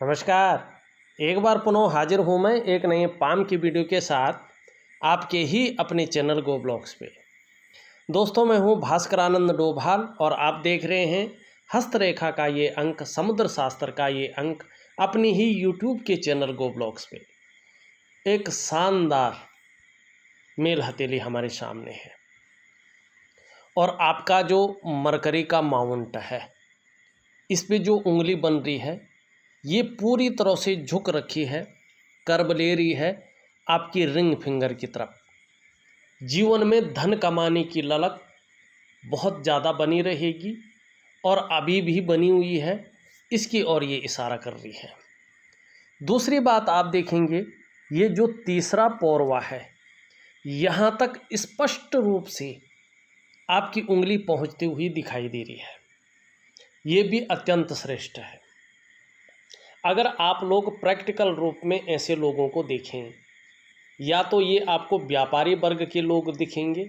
नमस्कार। एक बार पुनः हाजिर हूँ मैं एक नए पाम की वीडियो के साथ आपके ही अपने चैनल गो ब्लॉग्स पे। दोस्तों, मैं हूँ भास्कर आनंद डोभाल और आप देख रहे हैं हस्तरेखा का ये अंक, समुद्र शास्त्र का ये अंक अपनी ही यूट्यूब के चैनल गो ब्लॉग्स पे। एक शानदार मेल हथेली हमारे सामने है और आपका जो मरकरी का माउंट है, इस पे जो उंगली बन रही है ये पूरी तरह से झुक रखी है, कर्व ले रही है आपकी रिंग फिंगर की तरफ। जीवन में धन कमाने की ललक बहुत ज़्यादा बनी रहेगी और अभी भी बनी हुई है, इसकी ओर ये इशारा कर रही है। दूसरी बात आप देखेंगे, ये जो तीसरा पौरवा है यहाँ तक स्पष्ट रूप से आपकी उंगली पहुँचती हुई दिखाई दे रही है। ये भी अत्यंत श्रेष्ठ है। अगर आप लोग प्रैक्टिकल रूप में ऐसे लोगों को देखें, या तो ये आपको व्यापारी वर्ग के लोग दिखेंगे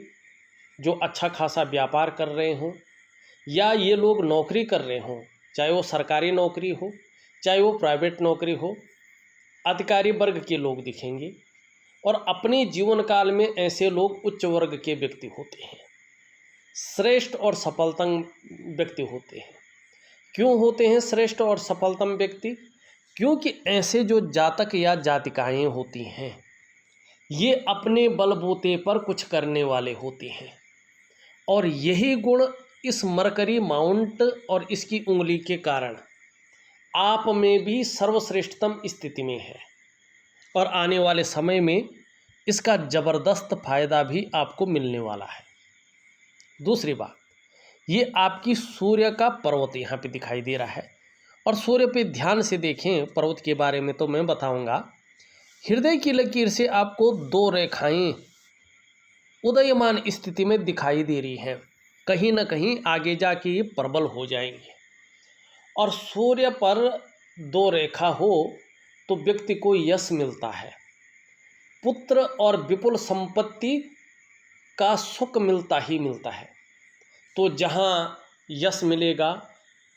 जो अच्छा खासा व्यापार कर रहे हों, या ये लोग नौकरी कर रहे हों, चाहे वो सरकारी नौकरी हो चाहे वो प्राइवेट नौकरी हो, अधिकारी वर्ग के लोग दिखेंगे। और अपने जीवन काल में ऐसे लोग उच्च वर्ग के व्यक्ति होते हैं, श्रेष्ठ और सफलतम व्यक्ति होते हैं। क्यों होते हैं श्रेष्ठ और सफलतम व्यक्ति? क्योंकि ऐसे जो जातक या जातिकाएं होती हैं ये अपने बलबूते पर कुछ करने वाले होते हैं, और यही गुण इस मरकरी माउंट और इसकी उंगली के कारण आप में भी सर्वश्रेष्ठतम स्थिति में है और आने वाले समय में इसका ज़बरदस्त फायदा भी आपको मिलने वाला है। दूसरी बात, ये आपकी सूर्य का पर्वत यहाँ पे दिखाई दे रहा है, और सूर्य पे ध्यान से देखें। पर्वत के बारे में तो मैं बताऊंगा। हृदय की लकीर से आपको दो रेखाएं उदयमान स्थिति में दिखाई दे रही हैं, कहीं ना कहीं आगे जाके ये प्रबल हो जाएंगे। और सूर्य पर दो रेखा हो तो व्यक्ति को यश मिलता है, पुत्र और विपुल संपत्ति का सुख मिलता ही मिलता है। तो जहाँ यश मिलेगा,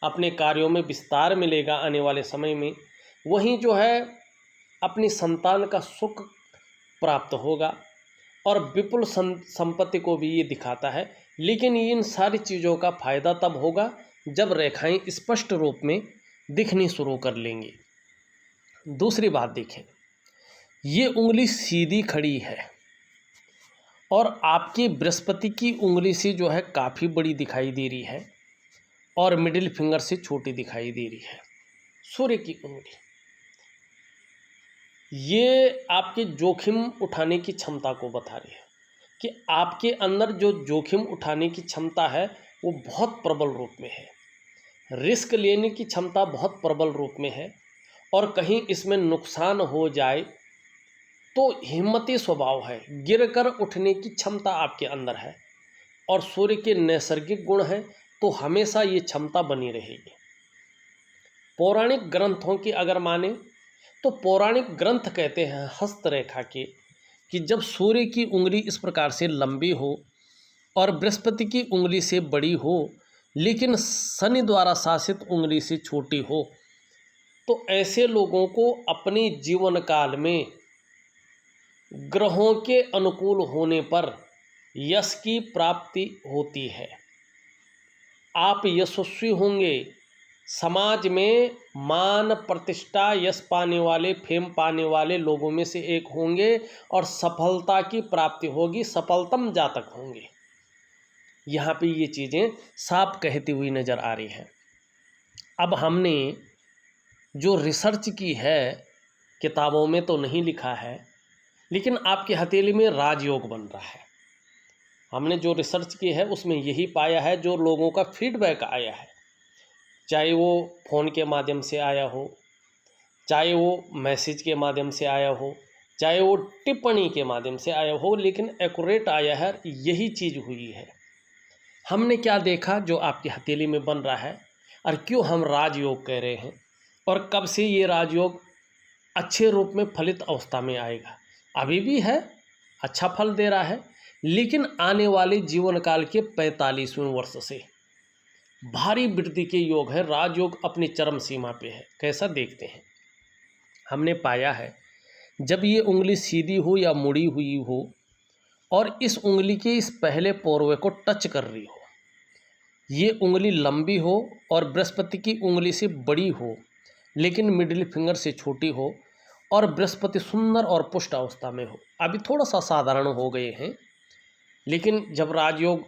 अपने कार्यों में विस्तार मिलेगा आने वाले समय में, वहीं जो है अपनी संतान का सुख प्राप्त होगा और विपुल संपत्ति को भी ये दिखाता है। लेकिन इन सारी चीज़ों का फायदा तब होगा जब रेखाएं स्पष्ट रूप में दिखनी शुरू कर लेंगी। दूसरी बात देखें, ये उंगली सीधी खड़ी है और आपकी बृहस्पति की उंगली से जो है काफ़ी बड़ी दिखाई दे रही है और मिडिल फिंगर से छोटी दिखाई दे रही है। सूर्य की उंगली ये आपके जोखिम उठाने की क्षमता को बता रही है कि आपके अंदर जो जोखिम उठाने की क्षमता है वो बहुत प्रबल रूप में है, रिस्क लेने की क्षमता बहुत प्रबल रूप में है, और कहीं इसमें नुकसान हो जाए तो हिम्मती स्वभाव है, गिरकर उठने की क्षमता आपके अंदर है, और सूर्य के नैसर्गिक गुण हैं तो हमेशा ये क्षमता बनी रहेगी। पौराणिक ग्रंथों की अगर माने तो पौराणिक ग्रंथ कहते हैं हस्तरेखा के कि जब सूर्य की उंगली इस प्रकार से लंबी हो और बृहस्पति की उंगली से बड़ी हो लेकिन शनि द्वारा शासित उंगली से छोटी हो, तो ऐसे लोगों को अपने जीवन काल में ग्रहों के अनुकूल होने पर यश की प्राप्ति होती है। आप यशस्वी होंगे, समाज में मान प्रतिष्ठा यश पाने वाले, फेम पाने वाले लोगों में से एक होंगे और सफलता की प्राप्ति होगी, सफलतम जातक होंगे। यहाँ पे ये चीज़ें साफ कहती हुई नज़र आ रही हैं। अब हमने जो रिसर्च की है, किताबों में तो नहीं लिखा है, लेकिन आपकी हथेली में राजयोग बन रहा है। हमने जो रिसर्च की है उसमें यही पाया है, जो लोगों का फीडबैक आया है, चाहे वो फ़ोन के माध्यम से आया हो, चाहे वो मैसेज के माध्यम से आया हो, चाहे वो टिप्पणी के माध्यम से आया हो, लेकिन एक्यूरेट आया है, यही चीज़ हुई है। हमने क्या देखा जो आपकी हथेली में बन रहा है, और क्यों हम राजयोग कह रहे हैं, और कब से ये राजयोग अच्छे रूप में फलित अवस्था में आएगा। अभी भी है, अच्छा फल दे रहा है, लेकिन आने वाले जीवन काल के 45वें वर्ष से भारी वृद्धि के योग है। राजयोग अपनी चरम सीमा पे है। कैसा देखते हैं? हमने पाया है जब ये उंगली सीधी हो या मुड़ी हुई हो और इस उंगली के इस पहले पोरवे को टच कर रही हो, ये उंगली लंबी हो और बृहस्पति की उंगली से बड़ी हो लेकिन मिडिल फिंगर से छोटी हो और बृहस्पति सुंदर और पुष्ट अवस्था में हो। अभी थोड़ा सा साधारण हो गए हैं, लेकिन जब राजयोग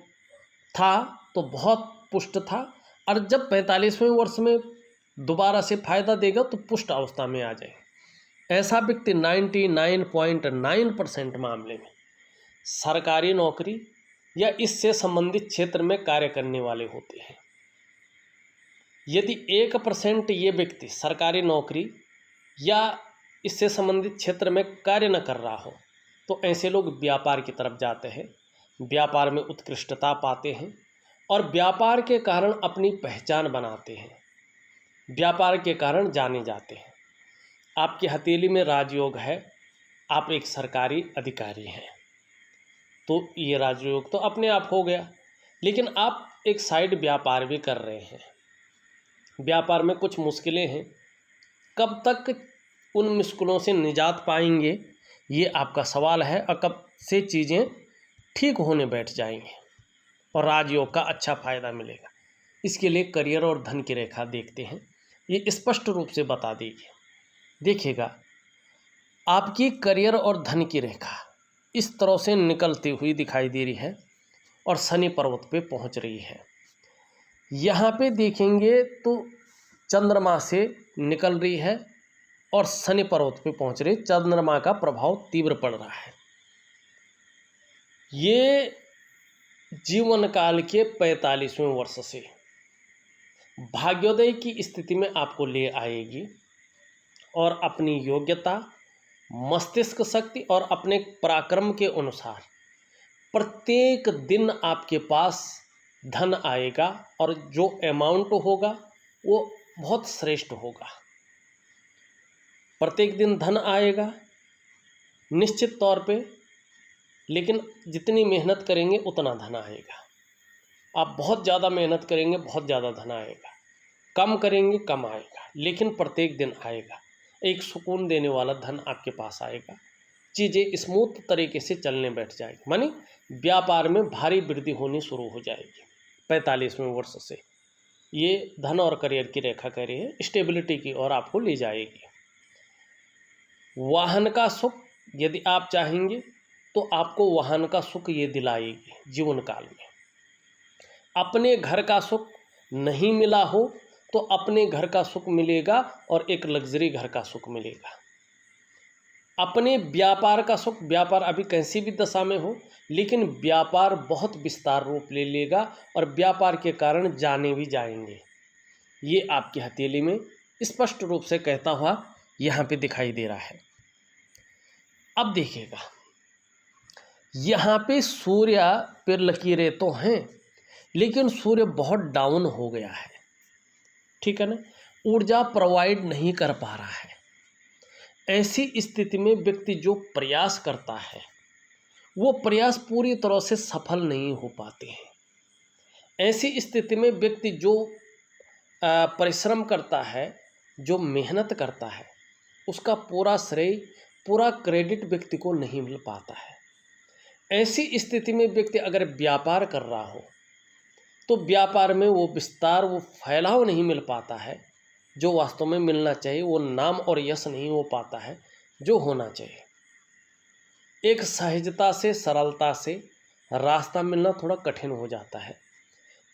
था तो बहुत पुष्ट था, और जब 45वें वर्ष में दोबारा से फायदा देगा तो पुष्ट अवस्था में आ जाए। ऐसा व्यक्ति 99.9% मामले में सरकारी नौकरी या इससे संबंधित क्षेत्र में कार्य करने वाले होते हैं। यदि 1% ये व्यक्ति सरकारी नौकरी या इससे संबंधित क्षेत्र में कार्य न कर रहा हो तो ऐसे लोग व्यापार की तरफ जाते हैं, व्यापार में उत्कृष्टता पाते हैं और व्यापार के कारण अपनी पहचान बनाते हैं, व्यापार के कारण जाने जाते हैं। आपकी हथेली में राजयोग है, आप एक सरकारी अधिकारी हैं, तो ये राजयोग तो अपने आप हो गया। लेकिन आप एक साइड व्यापार भी कर रहे हैं, व्यापार में कुछ मुश्किलें हैं, कब तक उन मुश्किलों से निजात पाएंगे ये आपका सवाल है, और कब से चीज़ें ठीक होने बैठ जाएंगे और राजयोग का अच्छा फायदा मिलेगा। इसके लिए करियर और धन की रेखा देखते हैं, ये स्पष्ट रूप से बता देगी। देखिएगा, आपकी करियर और धन की रेखा इस तरह से निकलती हुई दिखाई दे रही है और शनि पर्वत पे पहुंच रही है। यहाँ पे देखेंगे तो चंद्रमा से निकल रही है और शनि पर्वत पे पहुंच रही, चंद्रमा का प्रभाव तीव्र पड़ रहा है। ये जीवन काल के 45वें वर्ष से भाग्योदय की स्थिति में आपको ले आएगी और अपनी योग्यता, मस्तिष्क शक्ति और अपने पराक्रम के अनुसार प्रत्येक दिन आपके पास धन आएगा और जो अमाउंट होगा वो बहुत श्रेष्ठ होगा। प्रत्येक दिन धन आएगा निश्चित तौर पे, लेकिन जितनी मेहनत करेंगे उतना धन आएगा। आप बहुत ज़्यादा मेहनत करेंगे, बहुत ज़्यादा धन आएगा, कम करेंगे कम आएगा, लेकिन प्रत्येक दिन आएगा। एक सुकून देने वाला धन आपके पास आएगा, चीज़ें स्मूथ तरीके से चलने बैठ जाएगी, मानी व्यापार में भारी वृद्धि होनी शुरू हो जाएगी। 45वें वर्ष से ये धन और करियर की रेखा कह रही है, स्टेबिलिटी की ओर आपको ले जाएगी। वाहन का सुख यदि आप चाहेंगे तो आपको वाहन का सुख ये दिलाएगी जीवन काल में। अपने घर का सुख नहीं मिला हो तो अपने घर का सुख मिलेगा और एक लग्जरी घर का सुख मिलेगा। अपने व्यापार का सुख, व्यापार अभी कैसी भी दशा में हो लेकिन व्यापार बहुत विस्तार रूप ले लेगा और व्यापार के कारण जाने भी जाएंगे। ये आपकी हथेली में स्पष्ट रूप से कहता हुआ यहाँ पे दिखाई दे रहा है। अब देखिएगा, यहाँ पे सूर्य पर लकीरें तो हैं लेकिन सूर्य बहुत डाउन हो गया है, ठीक है ना, ऊर्जा प्रोवाइड नहीं कर पा रहा है। ऐसी स्थिति में व्यक्ति जो प्रयास करता है वो प्रयास पूरी तरह से सफल नहीं हो पाते हैं। ऐसी स्थिति में व्यक्ति जो परिश्रम करता है, जो मेहनत करता है, उसका पूरा श्रेय, पूरा क्रेडिट व्यक्ति को नहीं मिल पाता है। ऐसी स्थिति में व्यक्ति अगर व्यापार कर रहा हो तो व्यापार में वो विस्तार, वो फैलाव नहीं मिल पाता है जो वास्तव में मिलना चाहिए, वो नाम और यश नहीं हो पाता है जो होना चाहिए। एक सहजता से, सरलता से रास्ता मिलना थोड़ा कठिन हो जाता है,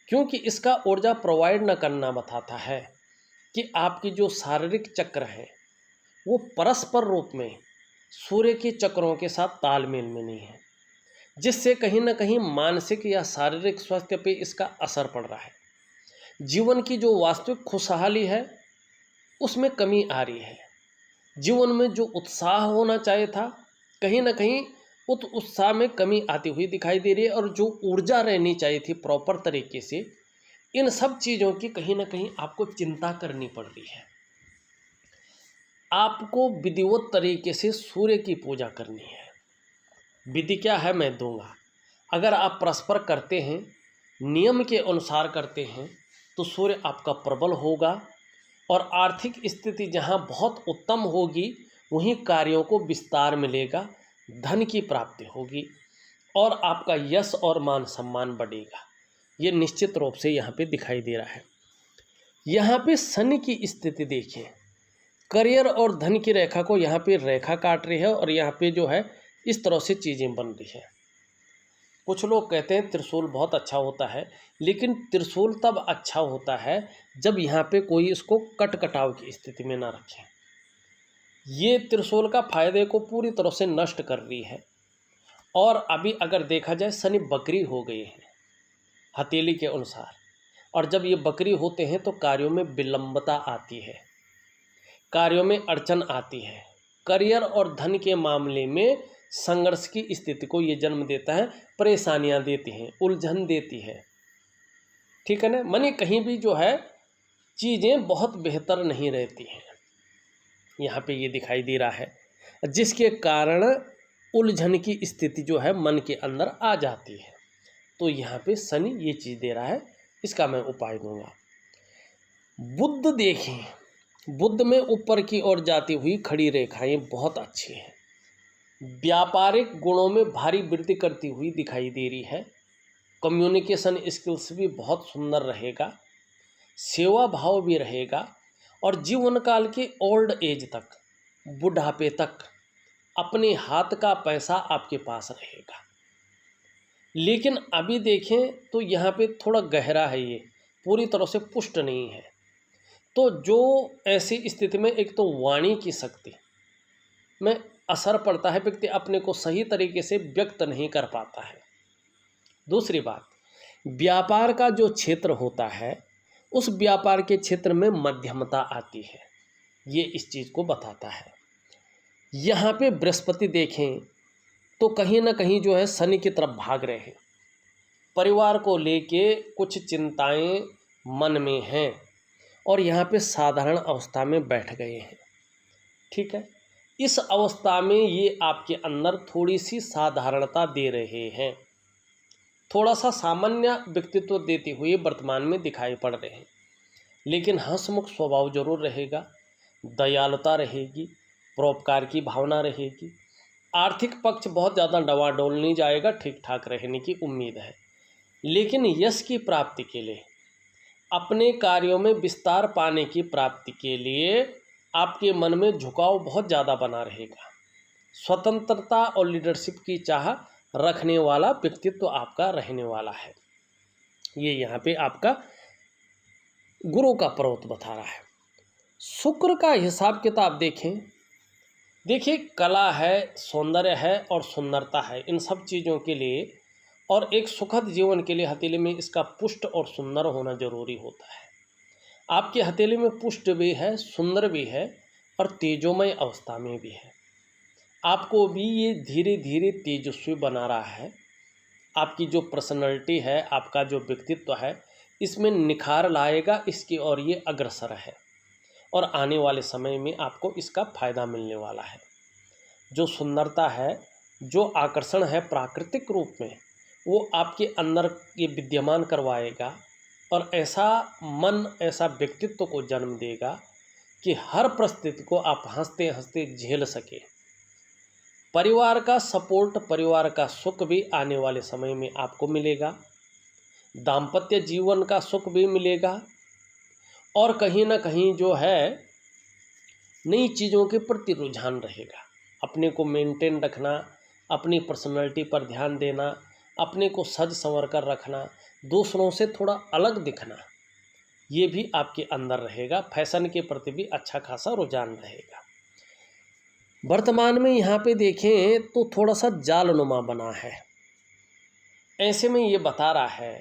क्योंकि इसका ऊर्जा प्रोवाइड न करना बताता है कि आपकी जो शारीरिक चक्र है वो परस्पर रूप में सूर्य के चक्रों के साथ तालमेल में नहीं है, जिससे कहीं ना कहीं मानसिक या शारीरिक स्वास्थ्य पे इसका असर पड़ रहा है। जीवन की जो वास्तविक खुशहाली है उसमें कमी आ रही है। जीवन में जो उत्साह होना चाहिए था, कहीं ना कहीं उस उत्साह में कमी आती हुई दिखाई दे रही है, और जो ऊर्जा रहनी चाहिए थी प्रॉपर तरीके से, इन सब चीज़ों की कहीं ना कहीं आपको चिंता करनी पड़ रही है। आपको विधिवत तरीके से सूर्य की पूजा करनी है। विधि क्या है मैं दूंगा। अगर आप परस्पर करते हैं, नियम के अनुसार करते हैं तो सूर्य आपका प्रबल होगा और आर्थिक स्थिति जहाँ बहुत उत्तम होगी वहीं कार्यों को विस्तार मिलेगा, धन की प्राप्ति होगी और आपका यश और मान सम्मान बढ़ेगा। ये निश्चित रूप से यहाँ पे दिखाई दे रहा है। यहाँ पे शनि की स्थिति देखिए, करियर और धन की रेखा को यहाँ पे रेखा काट रही है और यहाँ पे जो है इस तरह से चीज़ें बन रही है। कुछ लोग कहते हैं त्रिशूल बहुत अच्छा होता है, लेकिन त्रिशूल तब अच्छा होता है जब यहाँ पे कोई इसको कट कटाव की स्थिति में ना रखे। ये त्रिशूल का फायदे को पूरी तरह से नष्ट कर रही है। और अभी अगर देखा जाए शनि बकरी हो गए हैं हथेली के अनुसार, और जब ये बकरी होते हैं तो कार्यों में विलंबता आती है, कार्यों में अड़चन आती है, करियर और धन के मामले में संघर्ष की स्थिति को ये जन्म देता है, परेशानियां देती हैं, उलझन देती है। ठीक है ना, माने कहीं भी जो है चीज़ें बहुत बेहतर नहीं रहती हैं, यहाँ पे ये दिखाई दे रहा है, जिसके कारण उलझन की स्थिति जो है मन के अंदर आ जाती है। तो यहाँ पे शनि ये चीज़ दे रहा है, इसका मैं उपाय दूंगा। बुध देखें, बुध में ऊपर की ओर जाती हुई खड़ी रेखाएं बहुत अच्छी हैं, व्यापारिक गुणों में भारी वृद्धि करती हुई दिखाई दे रही है, कम्युनिकेशन स्किल्स भी बहुत सुंदर रहेगा, सेवा भाव भी रहेगा और जीवन काल के ओल्ड एज तक, बुढ़ापे तक अपने हाथ का पैसा आपके पास रहेगा। लेकिन अभी देखें तो यहाँ पे थोड़ा गहरा है, ये पूरी तरह से पुष्ट नहीं है। तो जो ऐसी स्थिति में एक तो वाणी की शक्ति में असर पड़ता है, व्यक्ति अपने को सही तरीके से व्यक्त नहीं कर पाता है। दूसरी बात, व्यापार का जो क्षेत्र होता है उस व्यापार के क्षेत्र में मध्यमता आती है, ये इस चीज़ को बताता है। यहाँ पे बृहस्पति देखें तो कहीं ना कहीं जो है शनि की तरफ भाग रहे हैं, परिवार को लेके कुछ चिंताएं मन में हैं और यहाँ पे साधारण अवस्था में बैठ गए हैं। ठीक है, इस अवस्था में ये आपके अंदर थोड़ी सी साधारणता दे रहे हैं, थोड़ा सा सामान्य व्यक्तित्व देते हुए वर्तमान में दिखाई पड़ रहे हैं, लेकिन हंसमुख स्वभाव जरूर रहेगा, दयालुता रहेगी, परोपकार की भावना रहेगी। आर्थिक पक्ष बहुत ज़्यादा डवाडोल नहीं जाएगा, ठीक ठाक रहने की उम्मीद है। लेकिन यश की प्राप्ति के लिए, अपने कार्यों में विस्तार पाने की प्राप्ति के लिए आपके मन में झुकाव बहुत ज़्यादा बना रहेगा। स्वतंत्रता और लीडरशिप की चाह रखने वाला व्यक्तित्व आपका रहने वाला है। ये यहाँ पे आपका गुरु का पर्वत बता रहा है। शुक्र का हिसाब किताब देखें, देखिए कला है, सौंदर्य है और सुंदरता है, इन सब चीज़ों के लिए और एक सुखद जीवन के लिए हथेली में इसका पुष्ट और सुंदर होना जरूरी होता है। आपके हथेली में पुष्ट भी है, सुंदर भी है और तेजोमय अवस्था में भी है। आपको भी ये धीरे धीरे तेजस्वी बना रहा है। आपकी जो पर्सनैलिटी है, आपका जो व्यक्तित्व है, इसमें निखार लाएगा, इसकी ओर ये अग्रसर है और आने वाले समय में आपको इसका फायदा मिलने वाला है। जो सुंदरता है, जो आकर्षण है प्राकृतिक रूप में, वो आपके अंदर ये विद्यमान करवाएगा और ऐसा मन, ऐसा व्यक्तित्व को जन्म देगा कि हर परिस्थिति को आप हंसते हंसते झेल सके। परिवार का सपोर्ट, परिवार का सुख भी आने वाले समय में आपको मिलेगा, दाम्पत्य जीवन का सुख भी मिलेगा और कहीं ना कहीं जो है नई चीज़ों के प्रति रुझान रहेगा। अपने को मेंटेन रखना, अपनी पर्सनैलिटी पर ध्यान देना, अपने को सज संवर कर रखना, दूसरों से थोड़ा अलग दिखना, ये भी आपके अंदर रहेगा। फैशन के प्रति भी अच्छा खासा रुझान रहेगा। वर्तमान में यहाँ पे देखें तो थोड़ा सा जालनुमा बना है। ऐसे में ये बता रहा है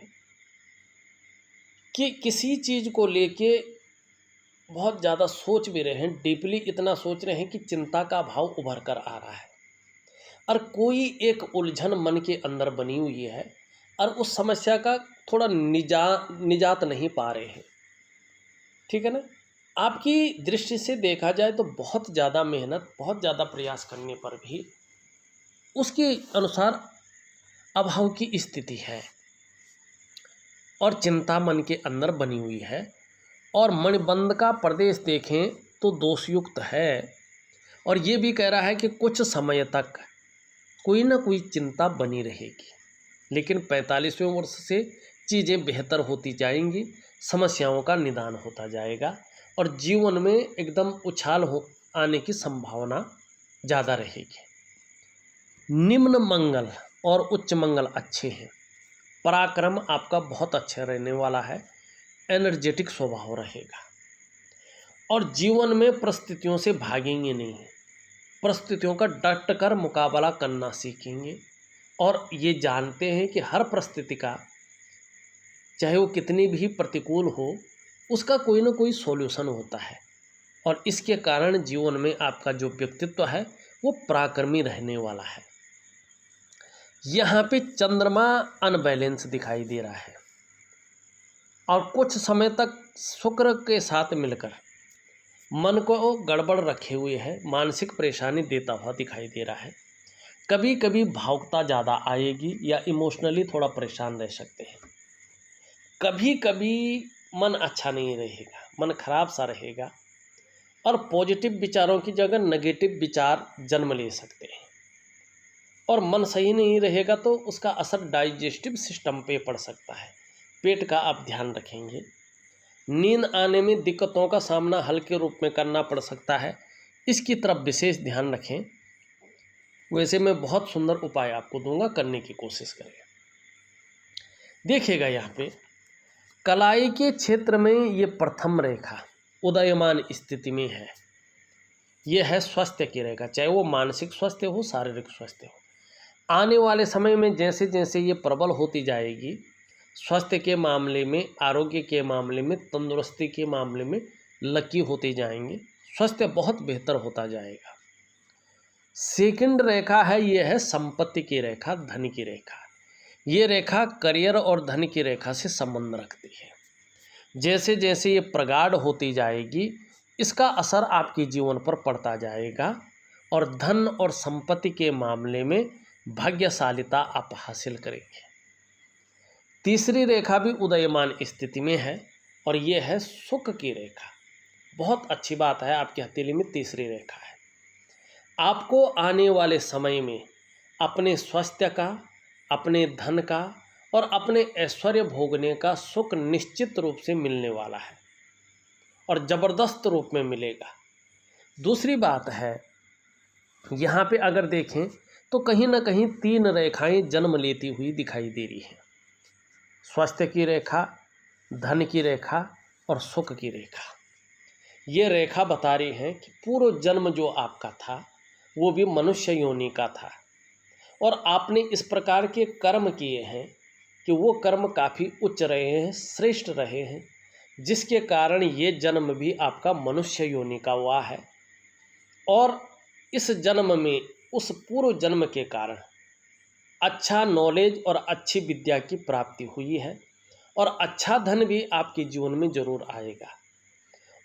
कि किसी चीज़ को लेके बहुत ज़्यादा सोच भी रहे हैं, डीपली इतना सोच रहे हैं कि चिंता का भाव उभर कर आ रहा है और कोई एक उलझन मन के अंदर बनी हुई है और उस समस्या का थोड़ा निजात नहीं पा रहे हैं। ठीक है ना, आपकी दृष्टि से देखा जाए तो बहुत ज़्यादा मेहनत, बहुत ज़्यादा प्रयास करने पर भी उसके अनुसार अभाव की स्थिति है और चिंता मन के अंदर बनी हुई है और मणिबंध का प्रदेश देखें तो दोषयुक्त है और ये भी कह रहा है कि कुछ समय तक कोई ना कोई चिंता बनी रहेगी, लेकिन 45वें वर्ष से चीज़ें बेहतर होती जाएंगी, समस्याओं का निदान होता जाएगा और जीवन में एकदम उछाल हो आने की संभावना ज़्यादा रहेगी। निम्न मंगल और उच्च मंगल अच्छे हैं। पराक्रम आपका बहुत अच्छा रहने वाला है, एनर्जेटिक स्वभाव रहेगा और जीवन में परिस्थितियों से भागेंगे नहीं, परिस्थितियों का डट कर मुकाबला करना सीखेंगे और ये जानते हैं कि हर परिस्थिति का, चाहे वो कितनी भी प्रतिकूल हो, उसका कोई ना कोई सॉल्यूशन होता है और इसके कारण जीवन में आपका जो व्यक्तित्व है वो पराक्रमी रहने वाला है। यहाँ पे चंद्रमा अनबैलेंस दिखाई दे रहा है और कुछ समय तक शुक्र के साथ मिलकर मन को गड़बड़ रखे हुए है, मानसिक परेशानी देता हुआ दिखाई दे रहा है। कभी कभी भावुकता ज़्यादा आएगी या इमोशनली थोड़ा परेशान रह सकते हैं। कभी कभी मन अच्छा नहीं रहेगा, मन खराब सा रहेगा और पॉजिटिव विचारों की जगह नेगेटिव विचार जन्म ले सकते हैं और मन सही नहीं रहेगा तो उसका असर डाइजेस्टिव सिस्टम पे पड़ सकता है। पेट का आप ध्यान रखेंगे। नींद आने में दिक्कतों का सामना हल्के रूप में करना पड़ सकता है, इसकी तरफ विशेष ध्यान रखें। वैसे मैं बहुत सुंदर उपाय आपको दूंगा, करने की कोशिश करें। देखिएगा यहाँ पे कलाई के क्षेत्र में ये प्रथम रेखा उदयमान स्थिति में है। ये है स्वास्थ्य की रेखा, चाहे वो मानसिक स्वास्थ्य हो, शारीरिक स्वास्थ्य हो। आने वाले समय में जैसे जैसे ये प्रबल होती जाएगी, स्वास्थ्य के मामले में, आरोग्य के मामले में, तंदुरुस्ती के मामले में लकी होते जाएंगे, स्वास्थ्य बहुत बेहतर होता जाएगा। सेकंड रेखा है, ये है संपत्ति की रेखा, धन की रेखा। ये रेखा करियर और धन की रेखा से संबंध रखती है। जैसे जैसे ये प्रगाढ़ होती जाएगी, इसका असर आपके जीवन पर पड़ता जाएगा और धन और संपत्ति के मामले में भाग्यशालिता आप हासिल करेंगे। तीसरी रेखा भी उदयमान स्थिति में है और ये है सुख की रेखा। बहुत अच्छी बात है, आपकी हथेली में तीसरी रेखा है। आपको आने वाले समय में अपने स्वास्थ्य का, अपने धन का और अपने ऐश्वर्य भोगने का सुख निश्चित रूप से मिलने वाला है और ज़बरदस्त रूप में मिलेगा। दूसरी बात है, यहाँ पे अगर देखें तो कहीं ना कहीं तीन रेखाएं जन्म लेती हुई दिखाई दे रही हैं। स्वास्थ्य की रेखा, धन की रेखा और सुख की रेखा। ये रेखा बता रही है कि पूर्व जन्म जो आपका था वो भी मनुष्य योनि का था और आपने इस प्रकार के कर्म किए हैं कि वो कर्म काफ़ी उच्च रहे हैं, श्रेष्ठ रहे हैं, जिसके कारण ये जन्म भी आपका मनुष्य योनि का हुआ है और इस जन्म में उस पूर्व जन्म के कारण अच्छा नॉलेज और अच्छी विद्या की प्राप्ति हुई है और अच्छा धन भी आपके जीवन में जरूर आएगा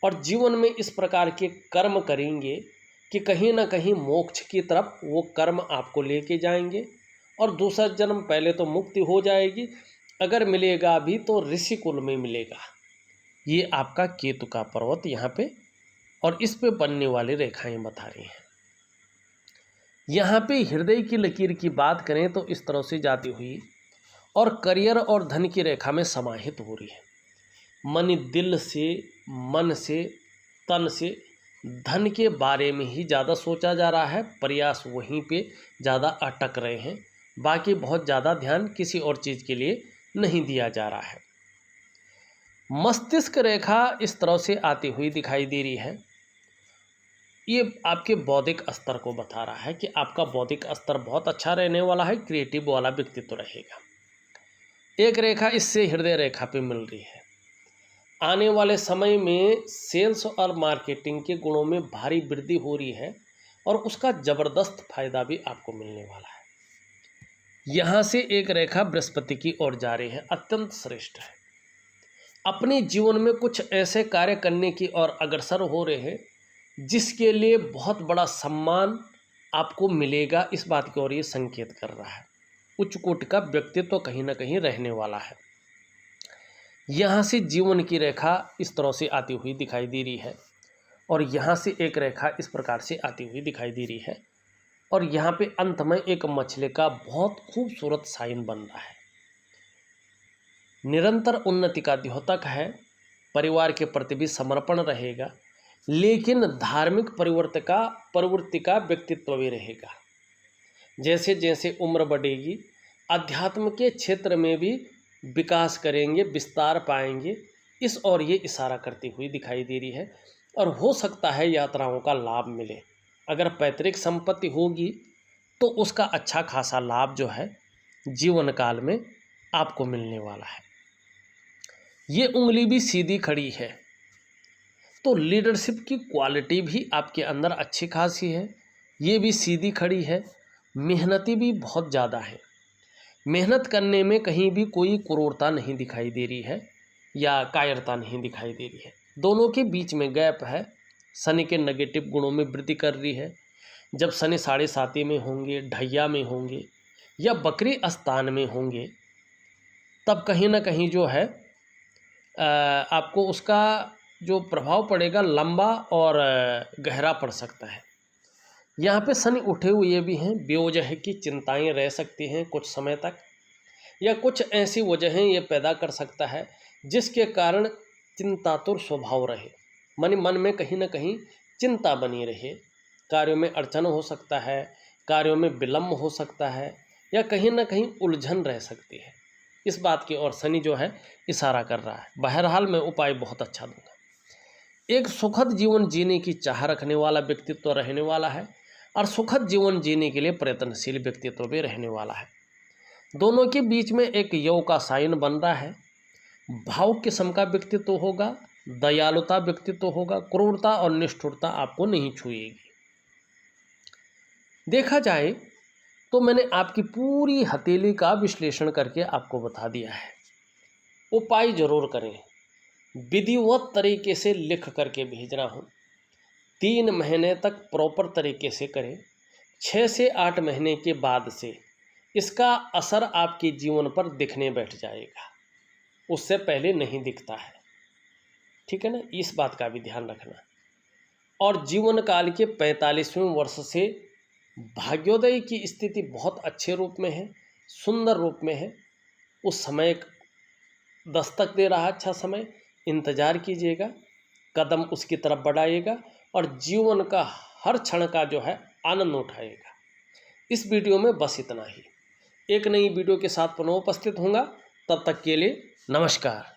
और जीवन में इस प्रकार के कर्म करेंगे कि कहीं ना कहीं मोक्ष की तरफ वो कर्म आपको लेके जाएंगे और दूसरा जन्म पहले तो मुक्ति हो जाएगी, अगर मिलेगा भी तो ऋषि कुल में मिलेगा। ये आपका केतु का पर्वत यहाँ पे और इस पे बनने वाली रेखाएं बता रही हैं। यहाँ पे हृदय की लकीर की बात करें तो इस तरह से जाती हुई और करियर और धन की रेखा में समाहित हो रही है। मन दिल से, मन से, तन से धन के बारे में ही ज़्यादा सोचा जा रहा है, प्रयास वहीं पे ज़्यादा अटक रहे हैं, बाकी बहुत ज़्यादा ध्यान किसी और चीज़ के लिए नहीं दिया जा रहा है। मस्तिष्क रेखा इस तरह से आती हुई दिखाई दे रही है। ये आपके बौद्धिक स्तर को बता रहा है कि आपका बौद्धिक स्तर बहुत अच्छा रहने वाला है, क्रिएटिव वाला व्यक्तित्व रहेगा। एक रेखा इससे हृदय रेखा पे मिल रही है। आने वाले समय में सेल्स और मार्केटिंग के गुणों में भारी वृद्धि हो रही है और उसका ज़बरदस्त फायदा भी आपको मिलने वाला है। यहाँ से एक रेखा बृहस्पति की ओर जा रही है, अत्यंत श्रेष्ठ है। अपने जीवन में कुछ ऐसे कार्य करने की ओर अग्रसर हो रहे हैं जिसके लिए बहुत बड़ा सम्मान आपको मिलेगा, इस बात की ओर ये संकेत कर रहा है। उच्च कोटि का व्यक्तित्व कहीं ना कहीं रहने वाला है। यहाँ से जीवन की रेखा इस तरह से आती हुई दिखाई दे रही है और यहाँ से एक रेखा इस प्रकार से आती हुई दिखाई दे रही है और यहाँ पे अंत में एक मछली का बहुत खूबसूरत साइन बन रहा है। निरंतर उन्नति का द्योतक है, परिवार के प्रति भी समर्पण रहेगा, लेकिन धार्मिक प्रवृत्ति का व्यक्तित्व भी रहेगा। जैसे जैसे उम्र बढ़ेगी अध्यात्म के क्षेत्र में भी विकास करेंगे, विस्तार पाएंगे, इस और ये इशारा करती हुई दिखाई दे रही है। और हो सकता है यात्राओं का लाभ मिले। अगर पैतृक संपत्ति होगी तो उसका अच्छा खासा लाभ जो है जीवन काल में आपको मिलने वाला है। ये उंगली भी सीधी खड़ी है तो लीडरशिप की क्वालिटी भी आपके अंदर अच्छी खासी है। ये भी सीधी खड़ी है, मेहनती भी बहुत ज़्यादा है। मेहनत करने में कहीं भी कोई क्रूरता नहीं दिखाई दे रही है या कायरता नहीं दिखाई दे रही है। दोनों के बीच में गैप है। शनि के नेगेटिव गुणों में वृद्धि कर रही है। जब शनि 7.5 में होंगे, ढैया में होंगे या बकरी स्थान में होंगे तब कहीं ना कहीं जो है आपको उसका जो प्रभाव पड़ेगा लंबा और गहरा पड़ सकता है। यहाँ पे शनि उठे हुए भी हैं, बेवजह की चिंताएं रह सकती हैं कुछ समय तक, या कुछ ऐसी वजहें ये पैदा कर सकता है जिसके कारण चिंतातुर स्वभाव रहे, मन में कहीं ना कहीं चिंता बनी रहे। कार्यों में अड़चन हो सकता है, कार्यों में विलम्ब हो सकता है या कहीं ना कहीं उलझन रह सकती है। इस बात की ओर शनि जो है इशारा कर रहा है। बहरहाल मैं उपाय बहुत अच्छा दूंगा। एक सुखद जीवन जीने की चाह रखने वाला व्यक्तित्व रहने वाला है और सुखद जीवन जीने के लिए प्रयत्नशील व्यक्तित्व भी रहने वाला है। दोनों के बीच में एक योग का साइन बन रहा है। भावुक किस्म का व्यक्तित्व होगा, दयालुता व्यक्तित्व होगा, क्रूरता और निष्ठुरता आपको नहीं छुएगी। देखा जाए तो मैंने आपकी पूरी हथेली का विश्लेषण करके आपको बता दिया है। उपाय जरूर करें, विधिवत तरीके से लिख करके भेज रहा हूँ। 3 महीने तक प्रॉपर तरीके से करें। 6 से 8 महीने के बाद से इसका असर आपके जीवन पर दिखने बैठ जाएगा, उससे पहले नहीं दिखता है। ठीक है ना, इस बात का भी ध्यान रखना। और जीवन काल के 45वें वर्ष से भाग्योदय की स्थिति बहुत अच्छे रूप में है, सुंदर रूप में है। उस समय दस्तक दे रहा अच्छा समय, इंतजार कीजिएगा, कदम उसकी तरफ बढ़ाइएगा और जीवन का हर क्षण का जो है आनंद उठाइएगा। इस वीडियो में बस इतना ही। एक नई वीडियो के साथ पुनः उपस्थित होऊंगा, तब तक के लिए नमस्कार।